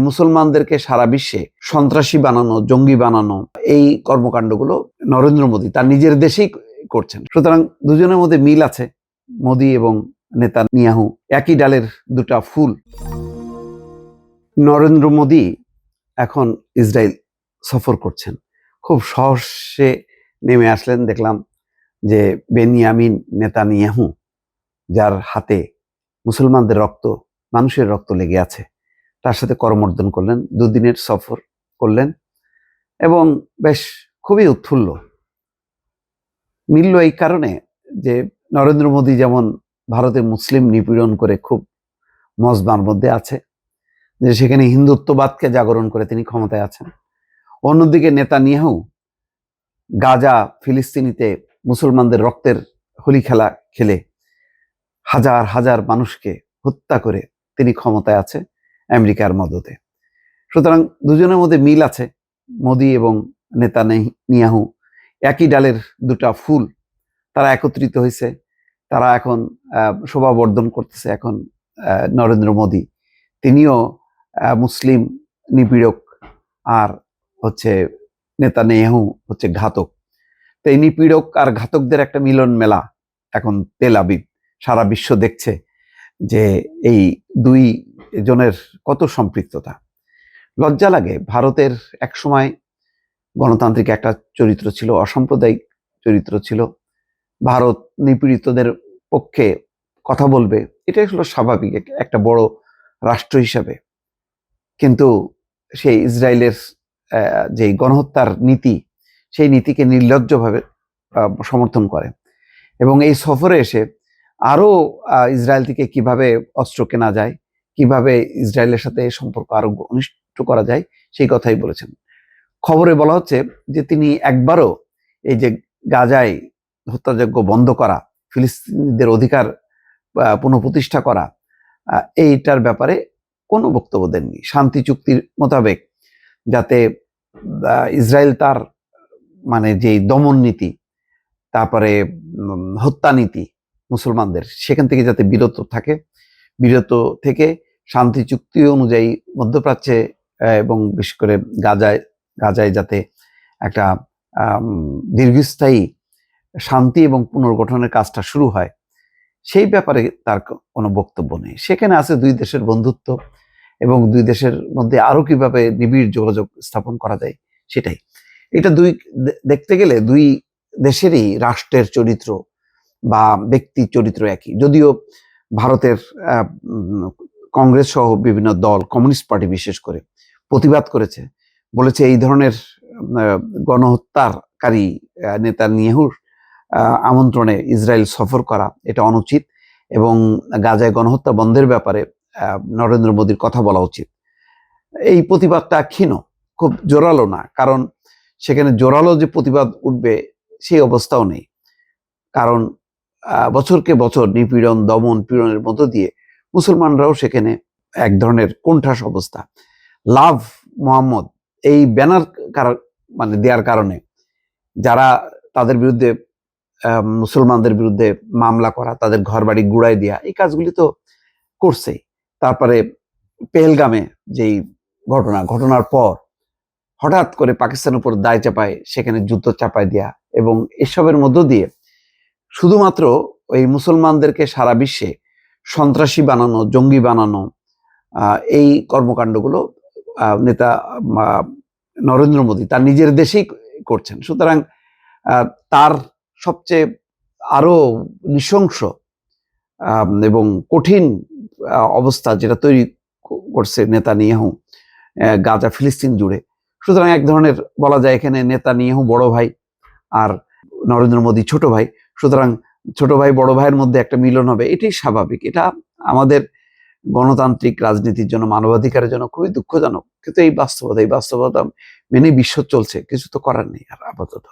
মুসলমানদেরকে সারা বিশ্বে সন্ত্রাসী বানানো, জঙ্গি বানানো, এই কর্মকাণ্ডগুলো নরেন্দ্র মোদী তার নিজের দেশেই করছেন। সুতরাং দুজনের মধ্যে মিল আছে। মোদী এবং নেতানিয়াহু একই ডালের দুটা ফুল। নরেন্দ্র মোদী এখন ইসরায়েল সফর করছেন, খুব সাহসে নেমে আসলেন। দেখলাম যে বেনিয়ামিন নেতানিয়াহু, যার হাতে মুসলমানদের রক্ত, মানুষের রক্ত লেগে আছে, তার সাথে করমর্দন করলেন, দুদিনের সফর করলেন এবং বেশ খুবই উৎফুল্ল। মিলল এই কারণে যে নরেন্দ্র মোদী যেমন ভারতে মুসলিম নিপীড়ন করে খুব মজমার মধ্যে আছে, যে সেখানে হিন্দুত্ববাদকে জাগরণ করে তিনি ক্ষমতায় আছেন। অন্যদিকে নেতানিয়াহু গাজা ফিলিস্তিনিতে মুসলমানদের রক্তের হোলি খেলা খেলে হাজার হাজার মানুষকে হত্যা করে তিনি ক্ষমতায় আছে আমেরিকার মদতে। সুতরাং দুজনের মধ্যে মিল আছে। মোদী এবং নেতানিয়াহু একই ডালের দুটা ফুল, তারা একত্রিত হয়েছে, তারা এখন শোভা বর্ধন করতেছে। এখন নরেন্দ্র মোদী তিনিও মুসলিম নিপীড়ক, আর হচ্ছে নেতানিয়াহু হচ্ছে ঘাতক। তো এই নিপীড়ক আর ঘাতকদের একটা মিলন মেলা এখন তেল আবিব। সারা বিশ্ব দেখছে যে এই দুই জনের কত সম্পৃক্ততা। লজ্জা লাগে। ভারতের একসময় গণতান্ত্রিক একটা চরিত্র ছিল, অসাম্প্রদায়িক চরিত্র ছিল। ভারত নিপীড়িতদের পক্ষে কথা বলবে, এটাই হলো স্বাভাবিক একটা বড় রাষ্ট্র হিসাবে। কিন্তু সেই ইসরায়েলের যে গণহত্যার নীতি, সেই নীতিকে নির্লজ্জভাবে সমর্থন করে এবং এই সফরে এসে আরো ইসরায়েল থেকে কিভাবে অস্ত্র কেনা যায়, কিভাবে ইসরায়েলের সাথে সম্পর্ক আরো ঘনিষ্ঠ করা যায়, সেই কথাই বলেছেন। খবরে বলা হচ্ছে যে তিনি একবারও এই যে গাজায় হত্যাযজ্ঞ বন্ধ করা, ফিলিস্তিনিদের অধিকার পুনঃপ্রতিষ্ঠা করা, এইটার ব্যাপারে কোনো বক্তব্য দেননি। শান্তি চুক্তির মোতাবেক যাতে ইসরায়েল তার মানে যে দমন নীতি, তারপরে হত্যা নীতি মুসলমানদের, সেখান থেকে যাতে বিরত থেকে শান্তি চুক্তি অনুযায়ী মধ্যপ্রাচ্যে এবং বিশেষ করে গাজায় যাতে একটা দীর্ঘস্থায়ী শান্তি এবং পুনর্গঠনের কাজটা শুরু হয়, সেই ব্যাপারে তার কোনো বক্তব্য নেই। সেখানে আছে দুই দেশের বন্ধুত্ব এবং দুই দেশের মধ্যে আরো কিভাবে নিবিড় যোগাযোগ স্থাপন করা যায় সেটাই। এটা দেখতে গেলে দুই দেশেরই রাষ্ট্রের চরিত্র বা ব্যক্তি চরিত্র একই। যদিও ভারতের কংগ্রেস সহ বিভিন্ন দল, কমিউনিস্ট পার্টি বিশেষ করে প্রতিবাদ করেছে, বলেছে এই ধরনের গণহত্যাকারী নেতানিয়াহুর আমন্ত্রণে ইসরায়েল সফর করা এটা অনুচিত এবং গাজায় গণহত্যা বন্ধের ব্যাপারে নরেন্দ্র মোদীর কথা বলা উচিত। এই প্রতিবাদটা ক্ষীণ, খুব জোরালো না, কারণ সেখানে জোরালো যে প্রতিবাদ উঠবে সেই অবস্থাও নেই। কারণ বছরকে বছর নিপীড়ন, দমন পীড়নের মধ্য দিয়ে মুসলমানরাও সেখানে এক ধরনের কোণঠাস অবস্থা। লাভ মোহাম্মদ এই ব্যানার মানে দেওয়ার কারণে যারা তাদের বিরুদ্ধে, মুসলমানদের বিরুদ্ধে মামলা করা, তাদের ঘর বাড়ি গুড়াই দেওয়া, এই কাজগুলি তো করছেই। তারপরে পেহেলগামে যেই ঘটনার পর হঠাৎ করে পাকিস্তানের উপর দায় চাপায়, সেখানে যুদ্ধ চাপায় দেয়া এবং এসবের মধ্য দিয়ে শুধুমাত্র ওই মুসলমানদেরকে সারা বিশ্বে সন্ত্রাসী বানানো, জঙ্গি বানানো, এই কর্মকাণ্ডগুলো নরেন্দ্র মোদী তার নিজের দেশেই করছেন। সুতরাং তার সবচেয়ে আরো নৃশংস এবং কঠিন অবস্থা যেটা তৈরি করছে নেতানিয়াহু গাজা ফিলিস্তিন জুড়ে। সুতরাং এক ধরনের বলা যায় এখানে নেতানিয়াহু বড় ভাই আর নরেন্দ্র মোদী ছোট ভাই। সুতরাং ছোট ভাই বড় ভাইয়ের মধ্যে একটা মিলন হবে, এটাই স্বাভাবিক। এটা আমাদের গণতান্ত্রিক রাজনীতির জন্য, মানবাধিকারের জন্য খুবই দুঃখজনক, কিন্তু এই বাস্তবতা মেনে বিশ্ব চলছে, কিছু তো করার নেই আর আপাতত।